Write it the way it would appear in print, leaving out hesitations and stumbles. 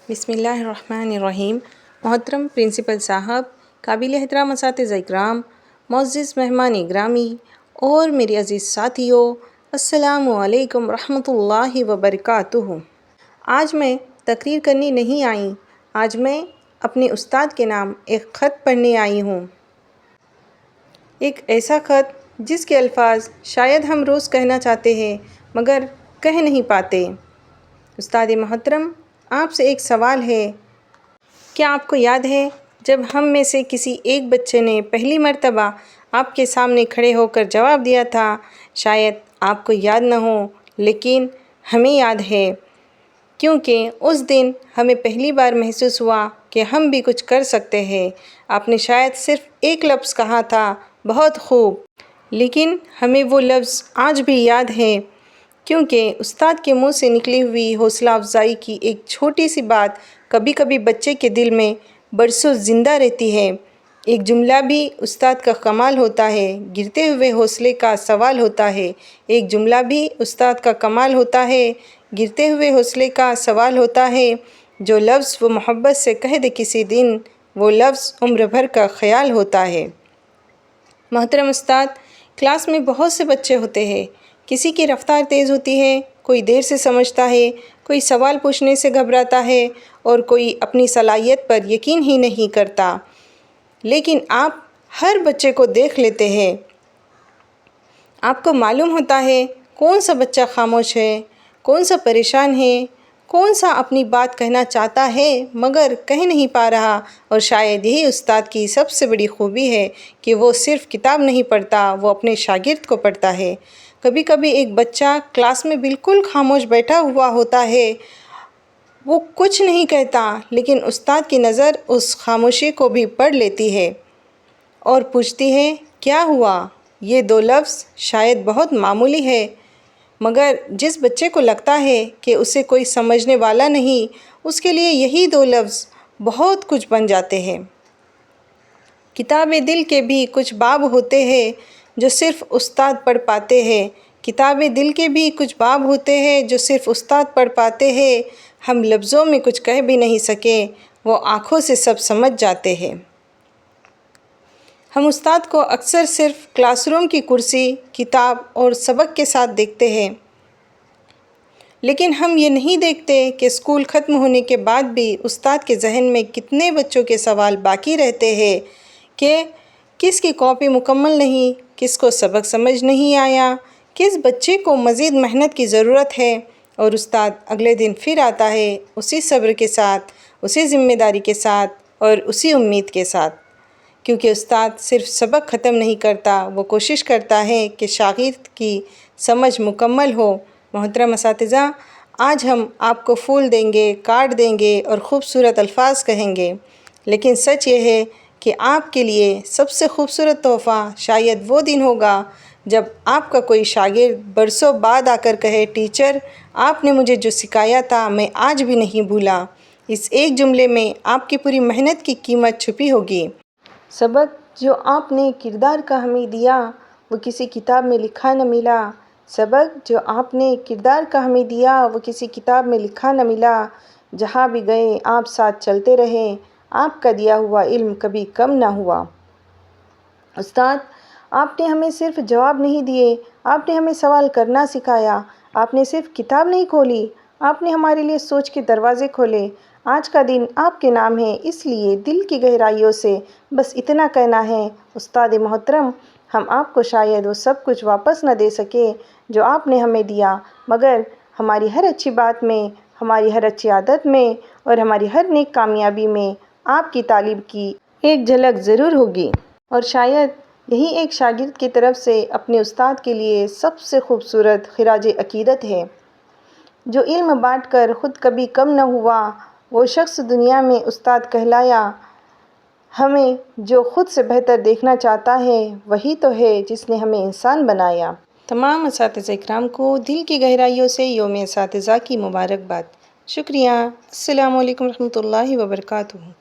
بسم اللہ الرحمن الرحیم۔ محترم پرنسپل صاحب، قابل احترام اساتذہ اکرام، معزز مہمان گرامی اور میرے عزیز ساتھیوں، السلام علیکم ورحمۃ اللہ وبرکاتہ۔ آج میں تقریر کرنے نہیں آئی، آج میں اپنے استاد کے نام ایک خط پڑھنے آئی ہوں۔ ایک ایسا خط جس کے الفاظ شاید ہم روز کہنا چاہتے ہیں مگر کہہ نہیں پاتے۔ استاد محترم، آپ سے ایک سوال ہے۔ کیا آپ کو یاد ہے جب ہم میں سے کسی ایک بچے نے پہلی مرتبہ آپ کے سامنے کھڑے ہو کر جواب دیا تھا؟ شاید آپ کو یاد نہ ہو لیکن ہمیں یاد ہے، کیونکہ اس دن ہمیں پہلی بار محسوس ہوا کہ ہم بھی کچھ کر سکتے ہیں۔ آپ نے شاید صرف ایک لفظ کہا تھا، بہت خوب، لیکن ہمیں وہ لفظ آج بھی یاد ہے، کیونکہ استاد کے منہ سے نکلی ہوئی حوصلہ افزائی کی ایک چھوٹی سی بات کبھی کبھی بچے کے دل میں برسوں زندہ رہتی ہے۔ ایک جملہ بھی استاد کا کمال ہوتا ہے، گرتے ہوئے حوصلے کا سوال ہوتا ہے۔ ایک جملہ بھی استاد کا کمال ہوتا ہے، گرتے ہوئے حوصلے کا سوال ہوتا ہے۔ جو لفظ وہ محبت سے کہہ دے کسی دن، وہ لفظ عمر بھر کا خیال ہوتا ہے۔ محترم استاد، کلاس میں بہت سے بچے ہوتے ہیں، کسی کی رفتار تیز ہوتی ہے، کوئی دیر سے سمجھتا ہے، کوئی سوال پوچھنے سے گھبراتا ہے اور کوئی اپنی صلاحیت پر یقین ہی نہیں کرتا، لیکن آپ ہر بچے کو دیکھ لیتے ہیں۔ آپ کو معلوم ہوتا ہے کون سا بچہ خاموش ہے، کون سا پریشان ہے، کون سا اپنی بات کہنا چاہتا ہے مگر کہہ نہیں پا رہا، اور شاید یہی استاد کی سب سے بڑی خوبی ہے کہ وہ صرف کتاب نہیں پڑھتا، وہ اپنے شاگرد کو پڑھتا ہے۔ کبھی کبھی ایک بچہ کلاس میں بالکل خاموش بیٹھا ہوا ہوتا ہے، وہ کچھ نہیں کہتا، لیکن استاد کی نظر اس خاموشی کو بھی پڑھ لیتی ہے اور پوچھتی ہے، کیا ہوا؟ یہ دو لفظ شاید بہت معمولی ہے، مگر جس بچے کو لگتا ہے کہ اسے کوئی سمجھنے والا نہیں، اس کے لیے یہی دو لفظ بہت کچھ بن جاتے ہیں۔ کتاب دل کے بھی کچھ باب ہوتے ہیں جو صرف استاد پڑھ پاتے ہیں، کتاب دل کے بھی کچھ باب ہوتے ہیں جو صرف استاد پڑھ پاتے ہیں۔ ہم لفظوں میں کچھ کہہ بھی نہیں سکے، وہ آنکھوں سے سب سمجھ جاتے ہیں۔ ہم استاد کو اکثر صرف کلاس روم کی کرسی، کتاب اور سبق کے ساتھ دیکھتے ہیں، لیکن ہم یہ نہیں دیکھتے کہ اسکول ختم ہونے کے بعد بھی استاد کے ذہن میں کتنے بچوں کے سوال باقی رہتے ہیں کہ کس کی کاپی مکمل نہیں، کس کو سبق سمجھ نہیں آیا، کس بچے کو مزید محنت کی ضرورت ہے، اور استاد اگلے دن پھر آتا ہے اسی صبر کے ساتھ، اسی ذمہ داری کے ساتھ اور اسی امید کے ساتھ، کیونکہ استاد صرف سبق ختم نہیں کرتا، وہ کوشش کرتا ہے کہ شاگرد کی سمجھ مکمل ہو۔ محترم اساتذہ، آج ہم آپ کو پھول دیں گے، کارڈ دیں گے اور خوبصورت الفاظ کہیں گے، لیکن سچ یہ ہے کہ آپ کے لیے سب سے خوبصورت تحفہ شاید وہ دن ہوگا جب آپ کا کوئی شاگرد برسوں بعد آ کر کہے، ٹیچر، آپ نے مجھے جو سکھایا تھا میں آج بھی نہیں بھولا۔ اس ایک جملے میں آپ کی پوری محنت کی قیمت چھپی ہوگی۔ سبق جو آپ نے کردار کا ہمیں دیا وہ کسی کتاب میں لکھا نہ ملا، سبق جو آپ نے کردار کا ہمیں دیا وہ کسی کتاب میں لکھا نہ ملا، جہاں بھی گئے آپ ساتھ چلتے رہے، آپ کا دیا ہوا علم کبھی کم نہ ہوا۔ استاد، آپ نے ہمیں صرف جواب نہیں دیے، آپ نے ہمیں سوال کرنا سکھایا، آپ نے صرف کتاب نہیں کھولی، آپ نے ہمارے لیے سوچ کے دروازے کھولے۔ آج کا دن آپ کے نام ہے، اس لیے دل کی گہرائیوں سے بس اتنا کہنا ہے، استاد محترم، ہم آپ کو شاید وہ سب کچھ واپس نہ دے سکے جو آپ نے ہمیں دیا، مگر ہماری ہر اچھی بات میں، ہماری ہر اچھی عادت میں اور ہماری ہر نیک کامیابی میں آپ کی تعلیم کی ایک جھلک ضرور ہوگی، اور شاید یہی ایک شاگرد کی طرف سے اپنے استاد کے لیے سب سے خوبصورت خراج عقیدت ہے۔ جو علم بانٹ کر خود کبھی کم نہ ہوا، وہ شخص دنیا میں استاد کہلایا۔ ہمیں جو خود سے بہتر دیکھنا چاہتا ہے، وہی تو ہے جس نے ہمیں انسان بنایا۔ تمام اساتذہ اکرام کو دل کی گہرائیوں سے یوم اساتذہ کی مبارکباد۔ شکریہ۔ السلام علیکم ورحمۃ اللہ وبرکاتہ۔